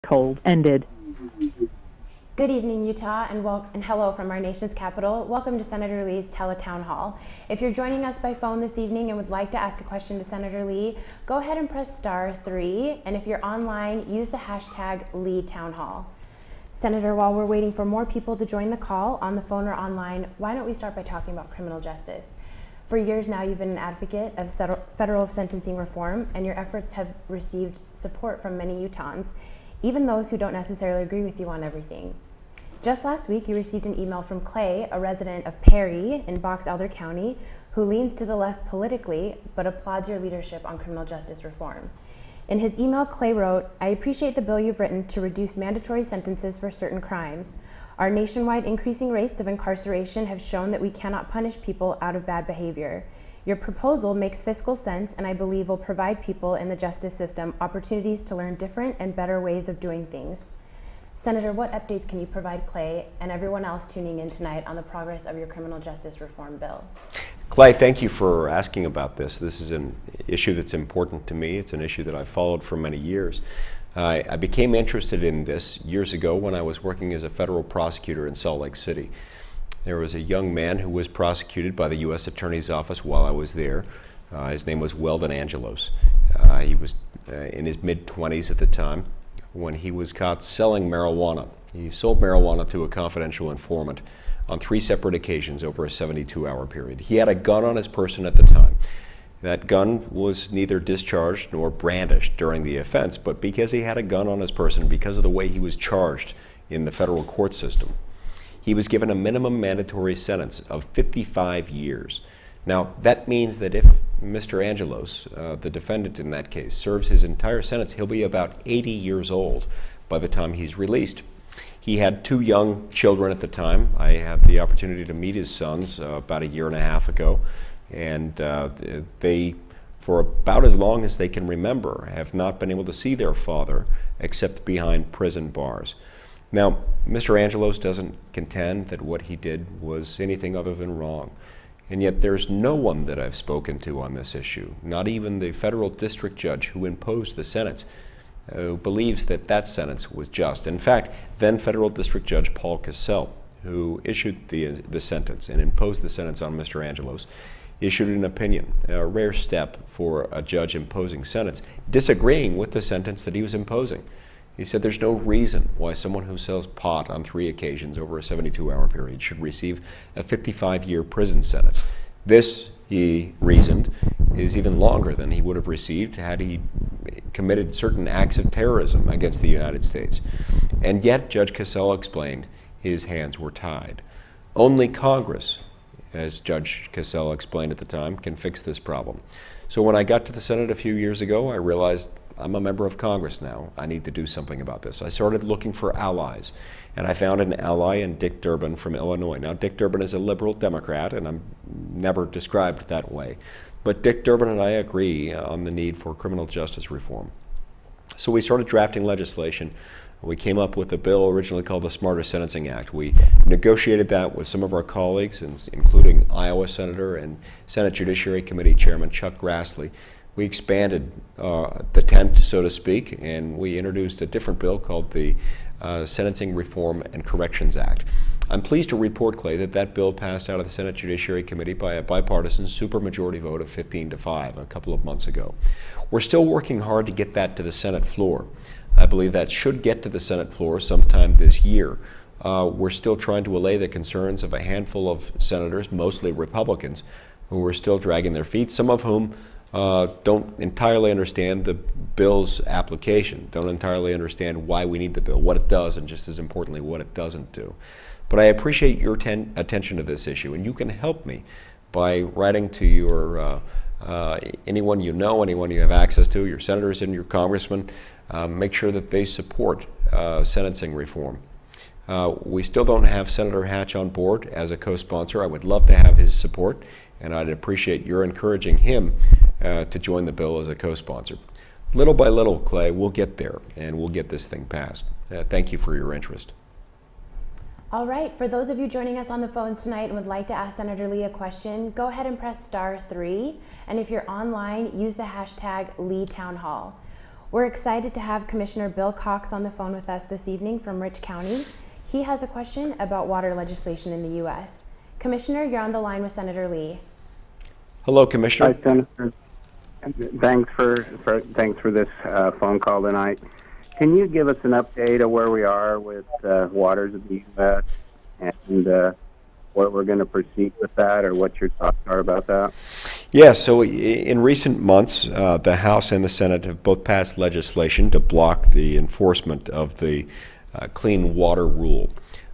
hold ended. Good evening, Utah, and hello from our nation's capital. Welcome to Senator Lee's Tele-Town Hall. If you're joining us by phone this evening and would like to ask a question to Senator Lee, go ahead and press *3, and if you're online, use the hashtag #LeeTownHall. Senator, while we're waiting for more people to join the call on the phone or online, why don't we start by talking about criminal justice? For years now, you've been an advocate of federal sentencing reform, and your efforts have received support from many Utahns, even those who don't necessarily agree with you on everything. Just last week, you received an email from Clay, a resident of Perry in Box Elder County, who leans to the left politically, but applauds your leadership on criminal justice reform. In his email, Clay wrote, "I appreciate the bill you've written to reduce mandatory sentences for certain crimes. Our nationwide increasing rates of incarceration have shown that we cannot punish people out of bad behavior. Your proposal makes fiscal sense and I believe will provide people in the justice system opportunities to learn different and better ways of doing things." Senator, what updates can you provide Clay and everyone else tuning in tonight on the progress of your criminal justice reform bill? Clay, thank you for asking about this. This is an issue that's important to me. It's an issue that I've followed for many years. I became interested in this years ago when I was working as a federal prosecutor in Salt Lake City. There was a young man who was prosecuted by the U.S. Attorney's Office while I was there. His name was Weldon Angelos. He was in his mid-20s at the time when he was caught selling marijuana. He sold marijuana to a confidential informant on 3 separate occasions over a 72-hour period. He had a gun on his person at the time. That gun was neither discharged nor brandished during the offense, but because he had a gun on his person, because of the way he was charged in the federal court system, he was given a minimum mandatory sentence of 55 years. Now, that means that if Mr. Angelos, the defendant in that case, serves his entire sentence, he'll be about 80 years old by the time he's released. He had 2 young children at the time. I had the opportunity to meet his sons about a year and a half ago, and they, for about as long as they can remember, have not been able to see their father except behind prison bars. Now, Mr. Angelos doesn't contend that what he did was anything other than wrong. And yet there's no one that I've spoken to on this issue, not even the federal district judge who imposed the sentence, who believes that that sentence was just. In fact, then federal district judge Paul Cassell, who issued the sentence and imposed the sentence on Mr. Angelos, issued an opinion, a rare step for a judge imposing sentence, disagreeing with the sentence that he was imposing. He said there's no reason why someone who sells pot on 3 occasions over a 72-hour period should receive a 55-year prison sentence. This, he reasoned, is even longer than he would have received had he committed certain acts of terrorism against the United States. And yet, Judge Cassell explained, his hands were tied. Only Congress, as Judge Cassell explained at the time, can fix this problem. So when I got to the Senate a few years ago, I realized I'm a member of Congress now. I need to do something about this. I started looking for allies, and I found an ally in Dick Durbin from Illinois. Now, Dick Durbin is a liberal Democrat, and I'm never described that way. But Dick Durbin and I agree on the need for criminal justice reform. So we started drafting legislation. We came up with a bill originally called the Smarter Sentencing Act. We negotiated that with some of our colleagues, including Iowa Senator and Senate Judiciary Committee Chairman Chuck Grassley. We expanded the tent, so to speak, and we introduced a different bill called the Sentencing Reform and Corrections Act. I'm pleased to report, Clay, that that bill passed out of the Senate Judiciary Committee by a bipartisan supermajority vote of 15-5 a couple of months ago. We're still working hard to get that to the Senate floor. I believe that should get to the Senate floor sometime this year. We're still trying to allay the concerns of a handful of senators, mostly Republicans, who are still dragging their feet, some of whom don't entirely understand the bill's application, don't entirely understand why we need the bill, what it does, and just as importantly, what it doesn't do. But I appreciate your attention to this issue, and you can help me by writing to your anyone you know, anyone you have access to, your senators and your congressmen. Make sure that they support sentencing reform. We still don't have Senator Hatch on board as a co-sponsor. I would love to have his support, and I'd appreciate your encouraging him to join the bill as a co-sponsor. Little by little, Clay, we'll get there, and we'll get this thing passed. Thank you for your interest. All right, for those of you joining us on the phones tonight and would like to ask Senator Lee a question, go ahead and press *3. And if you're online, use the hashtag #LeeTownHall. We're excited to have Commissioner Bill Cox on the phone with us this evening from Rich County. He has a question about water legislation in the U.S. Commissioner, you're on the line with Senator Lee. Hello, Commissioner. Hi, Senator. Thanks for this phone call tonight. Can you give us an update of where we are with waters of the U.S. and what we're going to proceed with that, or what your thoughts are about that? Yes, so in recent months, the House and the Senate have both passed legislation to block the enforcement of the Clean Water Rule.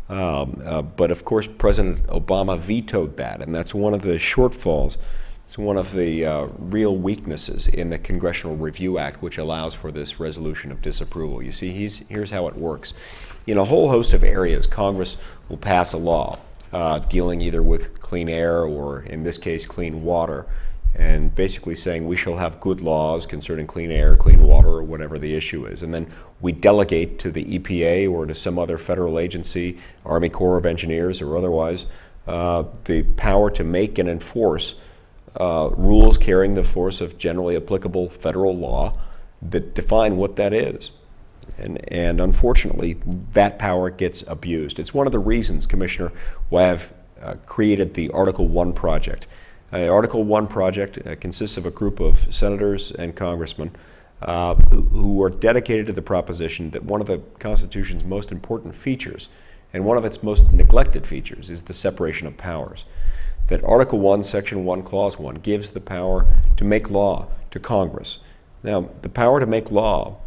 But of course, President Obama vetoed that, and that's one of the shortfalls. It's one of the real weaknesses in the Congressional Review Act, which allows for this resolution of disapproval. You see, here's how it works. In a whole host of areas, Congress will pass a law dealing either with clean air or, in this case, clean water, and basically saying we shall have good laws concerning clean air, clean water, or whatever the issue is. And then we delegate to the EPA or to some other federal agency, Army Corps of Engineers or otherwise, the power to make and enforce rules carrying the force of generally applicable federal law that define what that is. And unfortunately, that power gets abused. It's one of the reasons, Commissioner, why I've created the Article 1 project. Article 1 project consists of a group of senators and congressmen who are dedicated to the proposition that one of the Constitution's most important features and one of its most neglected features is the separation of powers. That Article 1, Section 1, Clause 1 gives the power to make law to Congress. Now, the power to make law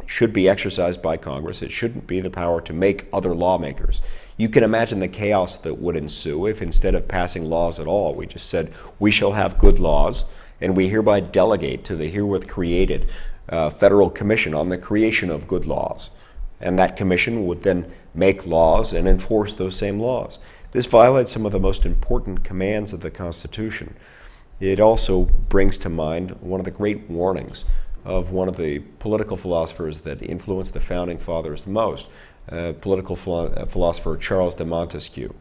should be exercised by Congress. It shouldn't be the power to make other lawmakers. You can imagine the chaos that would ensue if instead of passing laws at all, we just said, we shall have good laws, and we hereby delegate to the herewith created Federal Commission on the creation of good laws. And that commission would then make laws and enforce those same laws. This violates some of the most important commands of the Constitution. It also brings to mind one of the great warnings of one of the political philosophers that influenced the Founding Fathers the most, political philosopher Charles de Montesquieu,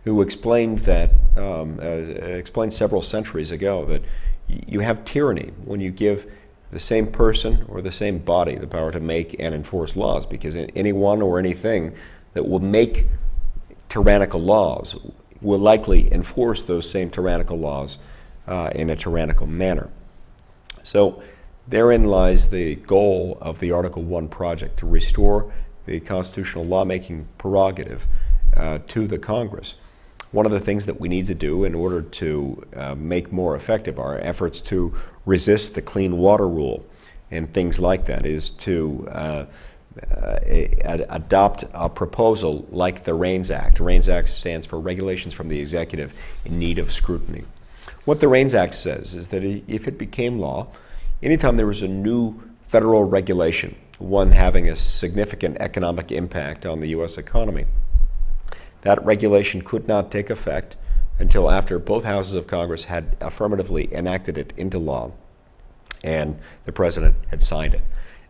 who explained that, explained several centuries ago that you have tyranny when you give the same person or the same body the power to make and enforce laws, because anyone or anything that will make tyrannical laws will likely enforce those same tyrannical laws in a tyrannical manner. So therein lies the goal of the Article 1 project, to restore the constitutional lawmaking prerogative to the Congress. One of the things that we need to do in order to make more effective our efforts to resist the Clean Water Rule and things like that is to adopt a proposal like the REINS Act. The REINS Act stands for Regulations from the Executive in Need of Scrutiny. What the REINS Act says is that if it became law, anytime there was a new federal regulation, one having a significant economic impact on the U.S. economy, that regulation could not take effect until after both houses of Congress had affirmatively enacted it into law and the President had signed it.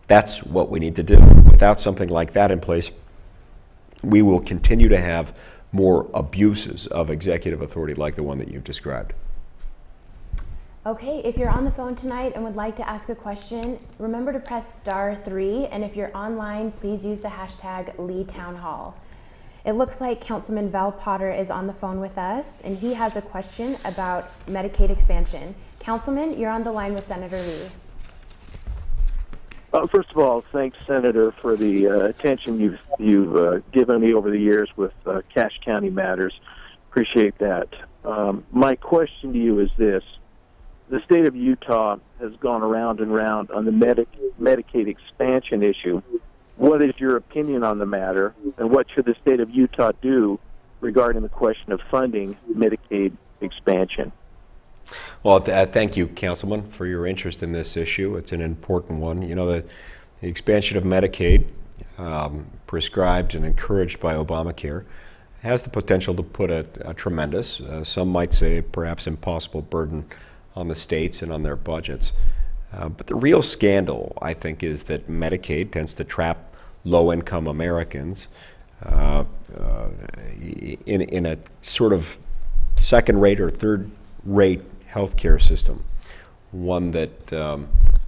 That's what we need to do. Without something like that in place, we will continue to have more abuses of executive authority like the one that you've described. Okay, if you're on the phone tonight and would like to ask a question, remember to press *3, and if you're online, please use the hashtag #LeeTownhall. It looks like Councilman Val Potter is on the phone with us, and he has a question about Medicaid expansion. Councilman, you're on the line with Senator Lee. First of all, thanks, Senator, for the attention you've given me over the years with Cache County matters. Appreciate that. My question to you is this. The state of Utah has gone around and round on the Medicaid expansion issue. What is your opinion on the matter, and what should the state of Utah do regarding the question of funding Medicaid expansion? Well, thank you, Councilman, for your interest in this issue. It's an important one. You know, the expansion of Medicaid, prescribed and encouraged by Obamacare, has the potential to put a tremendous, some might say perhaps impossible burden on the states and on their budgets. But the real scandal, I think, is that Medicaid tends to trap low-income Americans in a sort of second-rate or third-rate healthcare system, one that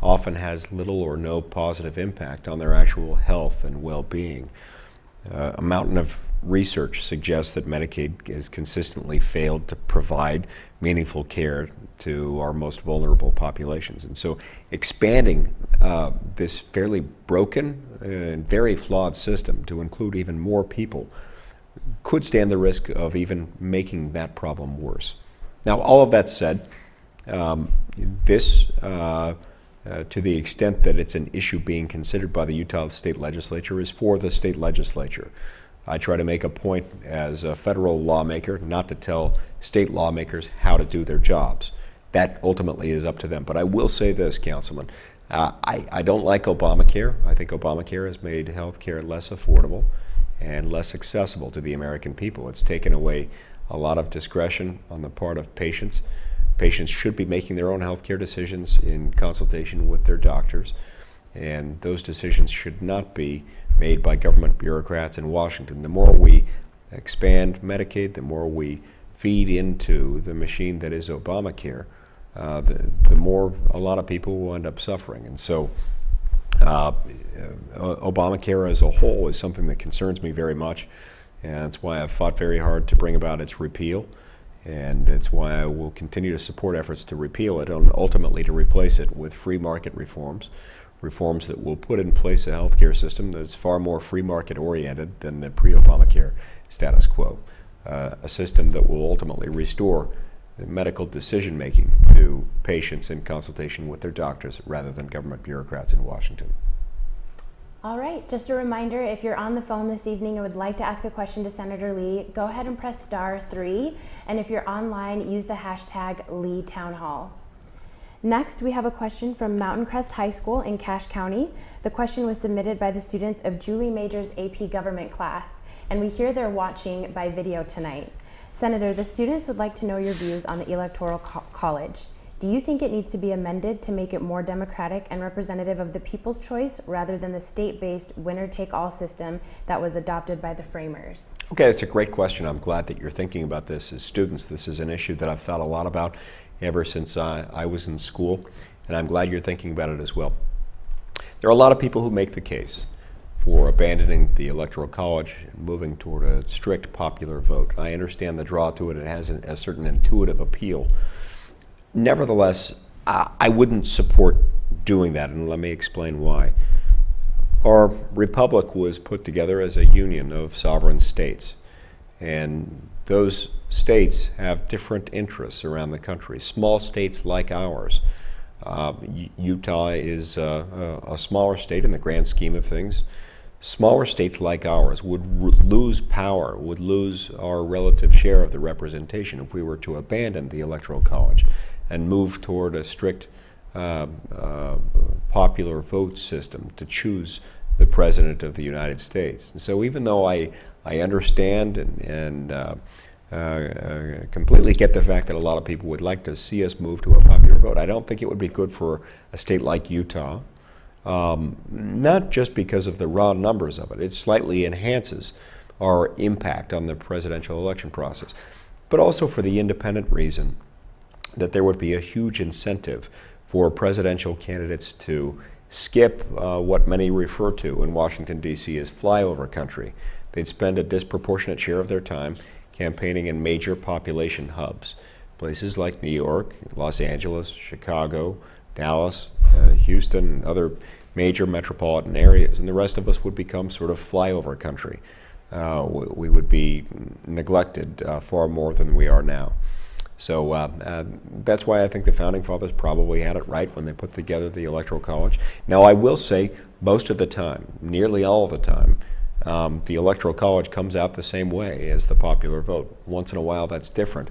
often has little or no positive impact on their actual health and well-being. A mountain of research suggests that Medicaid has consistently failed to provide meaningful care to our most vulnerable populations. And so expanding this fairly broken and very flawed system to include even more people could stand the risk of even making that problem worse. Now, all of that said, to the extent that it's an issue being considered by the Utah State Legislature, is for the state legislature. I try to make a point as a federal lawmaker not to tell state lawmakers how to do their jobs. That ultimately is up to them. But I will say this, Councilman, I don't like Obamacare. I think Obamacare has made health care less affordable and less accessible to the American people. It's taken away a lot of discretion on the part of patients. Patients should be making their own health care decisions in consultation with their doctors, and those decisions should not be made by government bureaucrats in Washington. The more we expand Medicaid, the more we feed into the machine that is Obamacare, the more a lot of people will end up suffering. And so Obamacare as a whole is something that concerns me very much, and that's why I've fought very hard to bring about its repeal. And it's why I will continue to support efforts to repeal it and ultimately to replace it with free market reforms that will put in place a healthcare system that's far more free market oriented than the pre-Obamacare status quo. A system that will ultimately restore the medical decision making to patients in consultation with their doctors rather than government bureaucrats in Washington. All right, just a reminder, if you're on the phone this evening and would like to ask a question to Senator Lee, go ahead and press *3. And if you're online, use the hashtag #LeeTownHall. Next, we have a question from Mountain Crest High School in Cache County. The question was submitted by the students of Julie Major's AP Government class, and we hear they're watching by video tonight. Senator, the students would like to know your views on the Electoral College. Do you think it needs to be amended to make it more democratic and representative of the people's choice rather than the state-based winner-take-all system that was adopted by the framers? Okay, that's a great question. I'm glad that you're thinking about this as students. This is an issue that I've thought a lot about ever since I was in school, and I'm glad you're thinking about it as well. There are a lot of people who make the case for abandoning the Electoral College and moving toward a strict popular vote. I understand the draw to it. It has a certain intuitive appeal. Nevertheless, I wouldn't support doing that, and let me explain why. Our republic was put together as a union of sovereign states, and those states have different interests around the country. Small states like ours. Utah is a smaller state in the grand scheme of things. Smaller states like ours would lose power, would lose our relative share of the representation if we were to abandon the Electoral College and move toward a strict popular vote system to choose the President of the United States. And so even though I understand and completely get the fact that a lot of people would like to see us move to a popular vote, I don't think it would be good for a state like Utah, not just because of the raw numbers of it. It slightly enhances our impact on the presidential election process, but also for the independent reason that there would be a huge incentive for presidential candidates to skip what many refer to in Washington, D.C. as flyover country. They'd spend a disproportionate share of their time campaigning in major population hubs, places like New York, Los Angeles, Chicago, Dallas, Houston, and other major metropolitan areas, and the rest of us would become sort of flyover country. We would be neglected far more than we are now. So that's why I think the Founding Fathers probably had it right when they put together the Electoral College. Now, I will say most of the time, nearly all of the time, the Electoral College comes out the same way as the popular vote. Once in a while, that's different.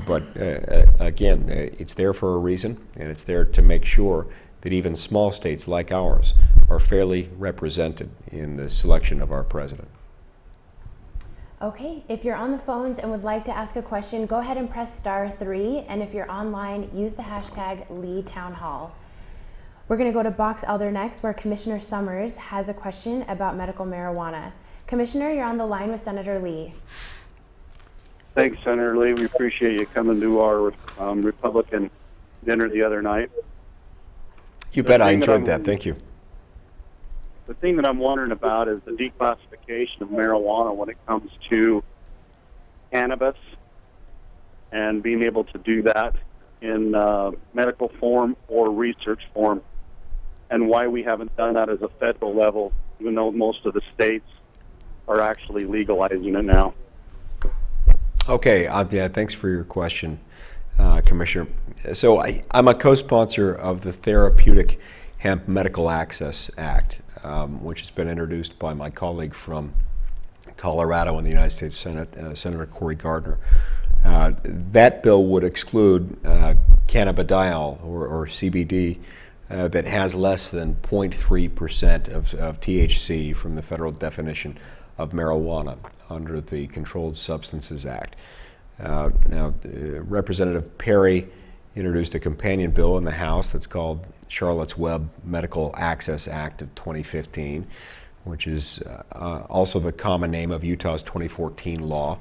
But again, it's there for a reason, and it's there to make sure that even small states like ours are fairly represented in the selection of our president. Okay, if you're on the phones and would like to ask a question, go ahead and press *3, and if you're online, use the hashtag #LeeTownHall. We're going to go to Box Elder next, where Commissioner Summers has a question about medical marijuana. Commissioner, you're on the line with Senator Lee. Thanks, Senator Lee. We appreciate you coming to our Republican dinner the other night. You The bet. I thing that enjoyed I'm- that. Thank you. The thing that I'm wondering about is the declassification of marijuana when it comes to cannabis and being able to do that in medical form or research form, and why we haven't done that as a federal level, even though most of the states are actually legalizing it now. Okay, yeah, thanks for your question, Commissioner. So I'm a co-sponsor of the Therapeutic Hemp Medical Access Act, which has been introduced by my colleague from Colorado in the United States Senate, Senator Cory Gardner. That bill would exclude cannabidiol, or CBD, that has less than 0.3% of THC from the federal definition of marijuana under the Controlled Substances Act. Now, Representative Perry introduced a companion bill in the House that's called Charlotte's Web Medical Access Act of 2015, which is also the common name of Utah's 2014 law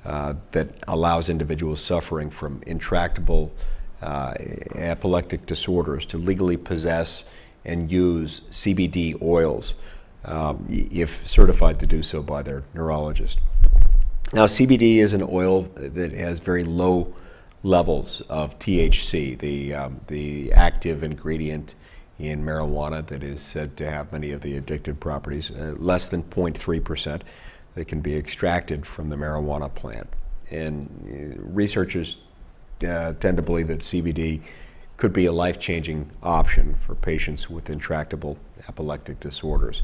that allows individuals suffering from intractable epileptic disorders to legally possess and use CBD oils if certified to do so by their neurologist. Now, CBD is an oil that has very low levels of THC, the active ingredient in marijuana that is said to have many of the addictive properties, less than 0.3% that can be extracted from the marijuana plant. And researchers tend to believe that CBD could be a life-changing option for patients with intractable epileptic disorders.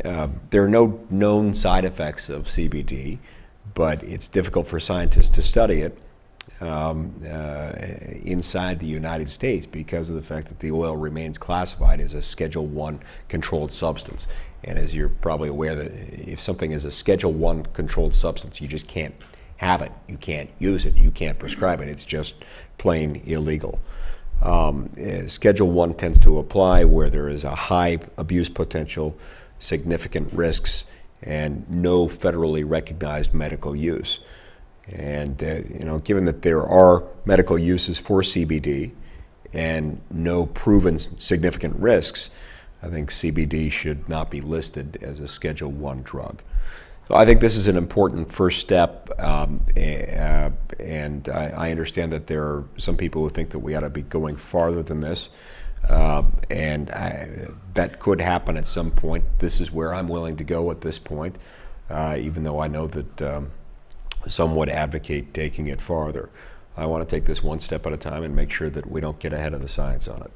There are no known side effects of CBD, but it's difficult for scientists to study it inside the United States because of the fact that the oil remains classified as a Schedule I controlled substance. And as you're probably aware, that if something is a Schedule I controlled substance, you just can't have it, you can't use it, you can't prescribe it. It's just plain illegal. Schedule I tends to apply where there is a high abuse potential, significant risks, and no federally recognized medical use. And given that there are medical uses for CBD and no proven significant risks, I think CBD should not be listed as a Schedule I drug. So I think this is an important first step, and I understand that there are some people who think that we ought to be going farther than this, and that could happen at some point. This is where I'm willing to go at this point, even though I know that some would advocate taking it farther. I want to take this one step at a time and make sure that we don't get ahead of the science on it.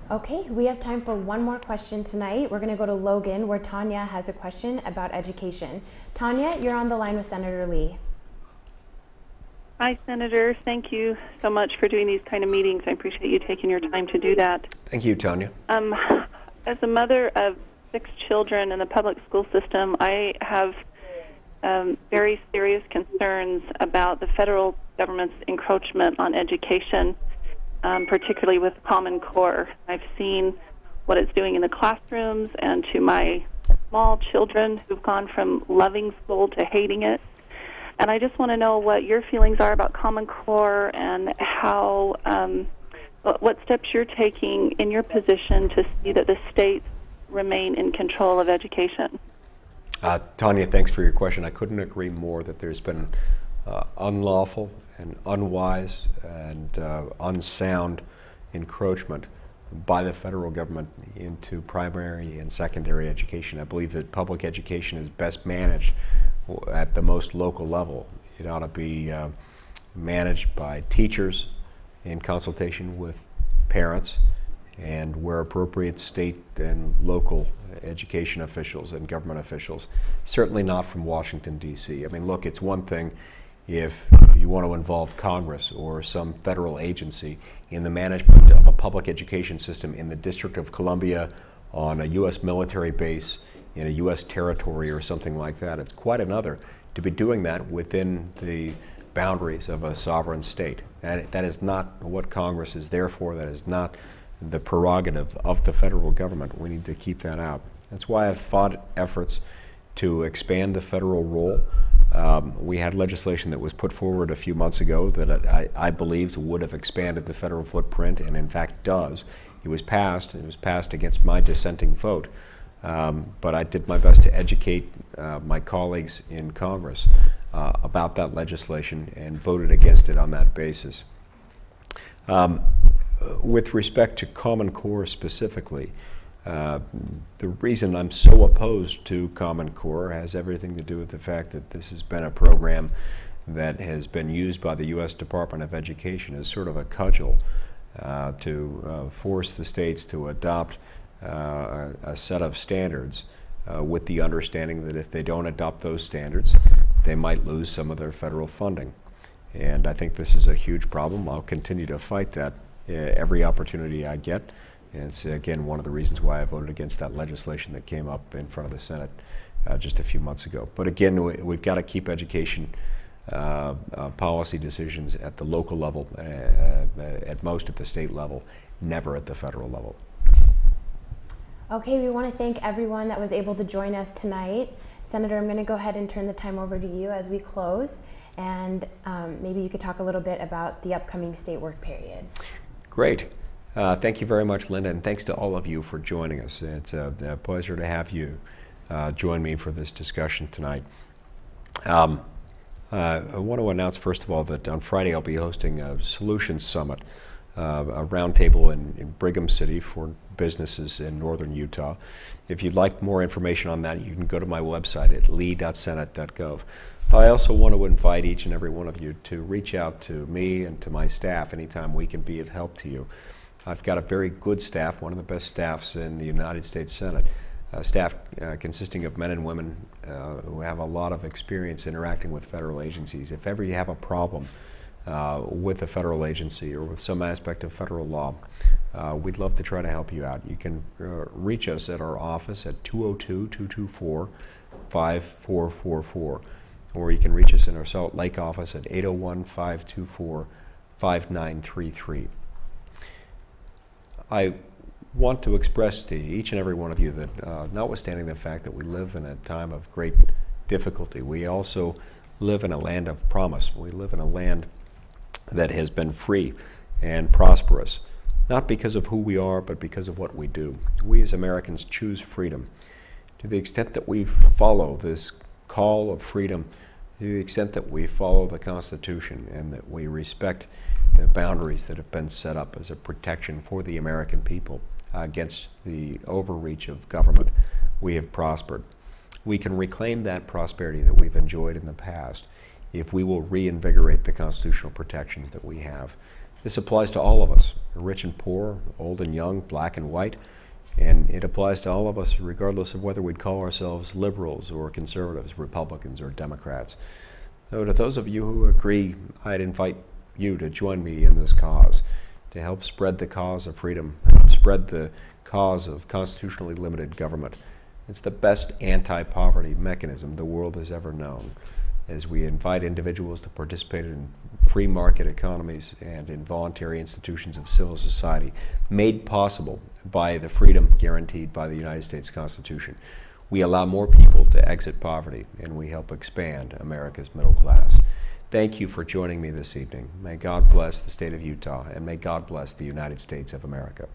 Okay, we have time for one more question tonight. We're going to go to Logan, where Tanya has a question about education. Tanya, you're on the line with Senator Lee. Hi, Senator. Thank you so much for doing these kind of meetings. I appreciate you taking your time to do that. Thank you, Tanya. As a mother of 6 children in the public school system, I have very serious concerns about the federal government's encroachment on education, particularly with Common Core. I've seen what it's doing in the classrooms and to my small children who've gone from loving school to hating it. And I just want to know what your feelings are about Common Core and how, what steps you're taking in your position to see that the states remain in control of education. Tanya, thanks for your question. I couldn't agree more that there's been unlawful and unwise and unsound encroachment by the federal government into primary and secondary education. I believe that public education is best managed at the most local level. It ought to be managed by teachers in consultation with parents, and where appropriate, state and local education officials and government officials. Certainly not from Washington, D.C. I mean, look, it's one thing if you want to involve Congress or some federal agency in the management of a public education system in the District of Columbia, on a U.S. military base, in a U.S. territory or something like that. It's quite another to be doing that within the boundaries of a sovereign state. And that is not what Congress is there for. That is not the prerogative of the federal government. We need to keep that out. That's why I've fought efforts to expand the federal role We had legislation that was put forward a few months ago that I believed would have expanded the federal footprint, and in fact does. It was passed. It was passed against my dissenting vote. But I did my best to educate my colleagues in Congress about that legislation and voted against it on that basis. With respect to Common Core specifically, the reason I'm so opposed to Common Core has everything to do with the fact that this has been a program that has been used by the U.S. Department of Education as sort of a cudgel to force the states to adopt a set of standards with the understanding that if they don't adopt those standards, they might lose some of their federal funding. And I think this is a huge problem. I'll continue to fight that every opportunity I get. And it's, again, one of the reasons why I voted against that legislation that came up in front of the Senate just a few months ago. But again, we've got to keep education policy decisions at the local level, at most at the state level, never at the federal level. Okay, we want to thank everyone that was able to join us tonight. Senator, I'm going to go ahead and turn the time over to you as we close, and maybe you could talk a little bit about the upcoming state work period. Great. Thank you very much, Linda, and thanks to all of you for joining us. It's a pleasure to have you join me for this discussion tonight. I want to announce, first of all, that on Friday I'll be hosting a Solutions Summit, a roundtable in Brigham City for businesses in northern Utah. If you'd like more information on that, you can go to my website at lee.senate.gov. I also want to invite each and every one of you to reach out to me and to my staff anytime we can be of help to you. I've got a very good staff, one of the best staffs in the United States Senate, staff consisting of men and women who have a lot of experience interacting with federal agencies. If ever you have a problem with a federal agency or with some aspect of federal law, we'd love to try to help you out. You can reach us at our office at 202-224-5444, or you can reach us in our Salt Lake office at 801-524-5933. I want to express to each and every one of you that notwithstanding the fact that we live in a time of great difficulty, we also live in a land of promise. We live in a land that has been free and prosperous, not because of who we are, but because of what we do. We as Americans choose freedom. To the extent that we follow this call of freedom, to the extent that we follow the Constitution and that we respect the boundaries that have been set up as a protection for the American people against the overreach of government, we have prospered. We can reclaim that prosperity that we've enjoyed in the past if we will reinvigorate the constitutional protections that we have. This applies to all of us, rich and poor, old and young, black and white, and it applies to all of us regardless of whether we'd call ourselves liberals or conservatives, Republicans or Democrats. So to those of you who agree, I'd invite you to join me in this cause, to help spread the cause of freedom, spread the cause of constitutionally limited government. It's the best anti-poverty mechanism the world has ever known, as we invite individuals to participate in free market economies and in voluntary institutions of civil society, made possible by the freedom guaranteed by the United States Constitution. We allow more people to exit poverty, and we help expand America's middle class. Thank you for joining me this evening. May God bless the state of Utah, and may God bless the United States of America.